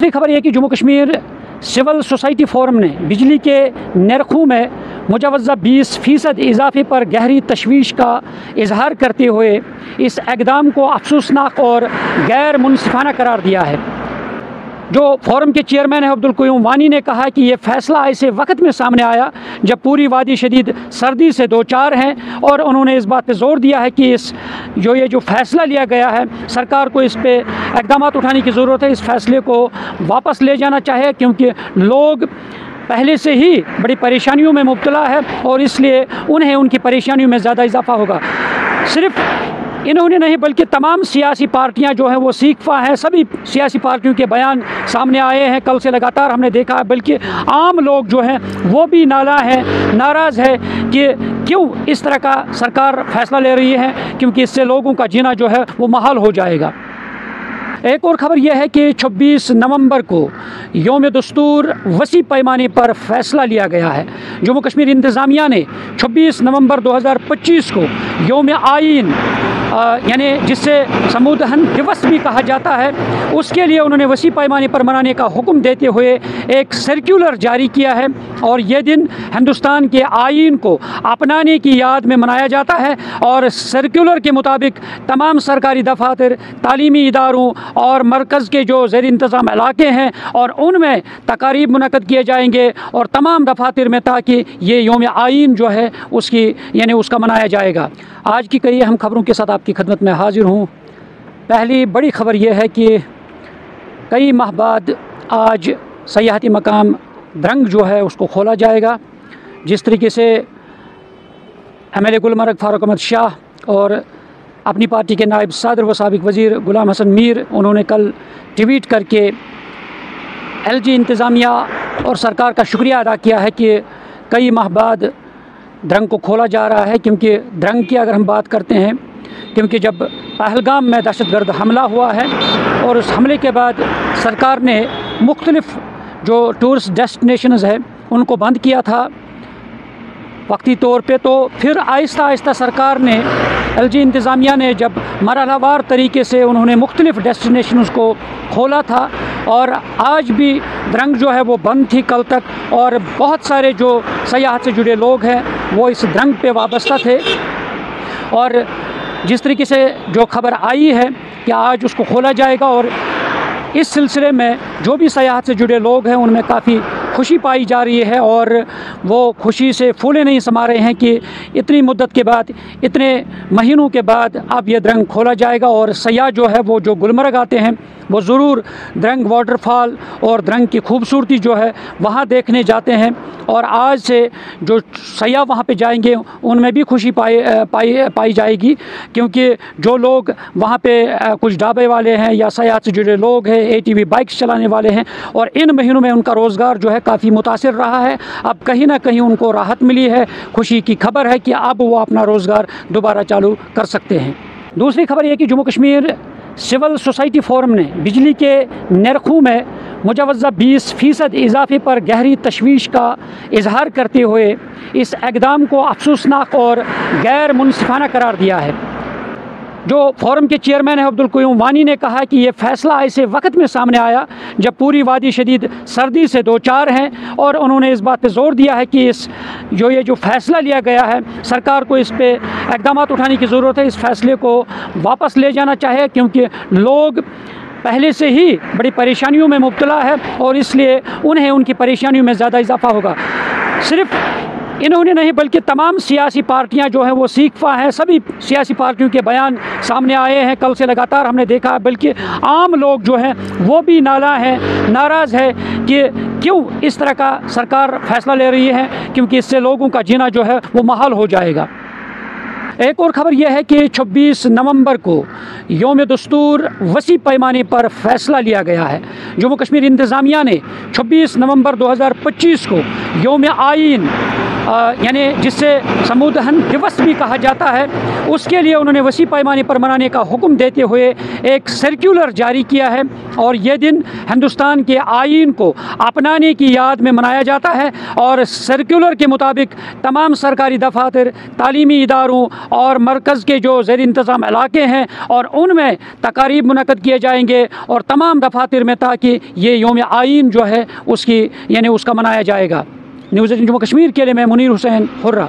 दूसरी खबर यह कि Jammu Kashmir civil society forum ने बिजली के नरखों में मुजवज़ा 20% इजाफे पर गहरी तशवीश का इजहार करते हुए इस इक़दाम को अफसोसनाक और गैर मुनसिफाना करार दिया है। जो फोरम के चेयरमैन है अब्दुल क़य्यूम वानी ने कहा कि ये फ़ैसला ऐसे वक्त में सामने आया जब पूरी वादी शदीद सर्दी से दो चार हैं, और उन्होंने इस बात पर ज़ोर दिया है कि ये जो फ़ैसला लिया गया है सरकार को इस पे इक़दाम उठाने की ज़रूरत है। इस फ़ैसले को वापस ले जाना चाहिए क्योंकि लोग पहले से ही बड़ी परेशानियों में मुब्तला है और इसलिए उन्हें उनकी परेशानियों में ज़्यादा इजाफा होगा। सिर्फ इन्होंने नहीं बल्कि तमाम सियासी पार्टियां जो हैं वो सीखफा हैं। सभी सियासी पार्टियों के बयान सामने आए हैं, कल से लगातार हमने देखा है। बल्कि आम लोग जो हैं वो भी नाराज़ है कि क्यों इस तरह का सरकार फ़ैसला ले रही है, क्योंकि इससे लोगों का जीना जो है वो महाल हो जाएगा। एक और ख़बर यह है कि 26 नवंबर को यौम दस्तूर वसी पैमाने पर फ़ैसला लिया गया है। जम्मू कश्मीर इंतज़ामिया ने 26 नवंबर 2025 को यौम आइन यानी जिससे समूदहन दिवस भी कहा जाता है, उसके लिए उन्होंने वसी पैमाने पर मनाने का हुक्म देते हुए एक सर्कुलर जारी किया है और ये दिन हिंदुस्तान के आइन को अपनाने की याद में मनाया जाता है। और सर्कुलर के मुताबिक तमाम सरकारी दफातर, तालीमी इदारों और मरकज़ के जो ज़ेर इंतज़ाम इलाके हैं और उनमें तकारीब मुनक़द किए जाएंगे और तमाम दफातर में, ताकि ये यौम आइन जो है उसका मनाया जाएगा। आज की कई अहम खबरों के साथ आपकी खिदमत में हाजिर हूँ। पहली बड़ी ख़बर यह है कि कई माह बाद आज सयाहती मकाम द्रंग जो है उसको खोला जाएगा। जिस तरीके से MLA गुलमर्ग फारूक अहमद शाह और अपनी पार्टी के नायब सदर व साबिक वज़ीर गुलाम हसन मीर, उन्होंने कल ट्वीट करके LG इंतज़ामिया और सरकार का शुक्रिया अदा किया है कि कई माह बाद द्रंग को खोला जा रहा है। क्योंकि द्रंग की अगर हम बात करते हैं, क्योंकि जब पहलगाम में दहशतगर्द हमला हुआ है और उस हमले के बाद सरकार ने मुख्तलिफ़ जो टूरिस्ट डेस्टिनेशंस है उनको बंद किया था वक्ती तौर पे, तो फिर आहिस्ता आहिस्ता सरकार ने LG इंतज़ामिया ने जब मरहलावार तरीके से उन्होंने मुख्तलिफ़ डेस्टिनेशंस को खोला था और आज भी द्रंग जो है वो बंद थी कल तक, और बहुत सारे जो सयाहत से जुड़े लोग हैं वो इस द्रंग पे वाबस्ता थे। और जिस तरीके से जो खबर आई है कि आज उसको खोला जाएगा और इस सिलसिले में जो भी सयाहत से जुड़े लोग हैं उनमें काफ़ी खुशी पाई जा रही है और वो खुशी से फूले नहीं समा रहे हैं कि इतनी मुद्दत के बाद, इतने महीनों के बाद अब ये द्रंग खोला जाएगा। और सयाह जो है वो जो गुलमर्ग आते हैं वो ज़रूर द्रंग वाटरफॉल और द्रंग की खूबसूरती जो है वहाँ देखने जाते हैं। और आज से जो सयाह वहाँ पे जाएंगे उनमें भी खुशी पाई जाएगी, क्योंकि जो लोग वहाँ पे कुछ ढाबे वाले हैं या सयाहत से जुड़े लोग हैं, ATV बाइक्स चलाने वाले हैं, और इन महीनों में उनका रोज़गार जो है काफ़ी मुतासिर रहा है। अब कहीं ना कहीं उनको राहत मिली है, खुशी की खबर है कि अब वो अपना रोज़गार दोबारा चालू कर सकते हैं। दूसरी खबर यह कि Jammu Kashmir civil society forum ने बिजली के नरखों में मुजवज़ा 20% इजाफे पर गहरी तशवीश का इजहार करते हुए इस इक़दाम को अफसोसनाक और गैर मुनसिफाना करार दिया है। जो फोरम के चेयरमैन है अब्दुल क़य्यूम वानी ने कहा कि ये फ़ैसला ऐसे वक्त में सामने आया जब पूरी वादी शदीद सर्दी से दो चार हैं, और उन्होंने इस बात पर ज़ोर दिया है कि ये जो फ़ैसला लिया गया है सरकार को इस पे इक़दाम उठाने की ज़रूरत है। इस फ़ैसले को वापस ले जाना चाहिए क्योंकि लोग पहले से ही बड़ी परेशानियों में मुब्तला है और इसलिए उन्हें उनकी परेशानियों में ज़्यादा इजाफा होगा। सिर्फ इन्होंने नहीं बल्कि तमाम सियासी पार्टियां जो हैं वो सीखफा हैं। सभी सियासी पार्टियों के बयान सामने आए हैं, कल से लगातार हमने देखा है। बल्कि आम लोग जो हैं वो भी नाराज़ है कि क्यों इस तरह का सरकार फ़ैसला ले रही है, क्योंकि इससे लोगों का जीना जो है वो महाल हो जाएगा। एक और ख़बर यह है कि 26 नवंबर को यौम दस्तूर वसी पैमाने पर फ़ैसला लिया गया है। जम्मू कश्मीर इंतज़ामिया ने 26 नवंबर 2025 को यौम आइन यानी जिससे समूदहन दिवस भी कहा जाता है, उसके लिए उन्होंने वसी पैमाने पर मनाने का हुक्म देते हुए एक सर्कुलर जारी किया है और ये दिन हिंदुस्तान के आइन को अपनाने की याद में मनाया जाता है। और सर्कुलर के मुताबिक तमाम सरकारी दफातर, तालीमी इदारों और मरकज़ के जो ज़ेर इंतज़ाम इलाके हैं और उनमें तकारीब मुनक़्क़द किए जाएंगे और तमाम दफातर में, ताकि ये यौम आइन जो है उसकी यानी उसका मनाया जाएगा। न्यूज़ 18 जम्मू कश्मीर के लिए मैं मुनीर हुसैन हुर्रा।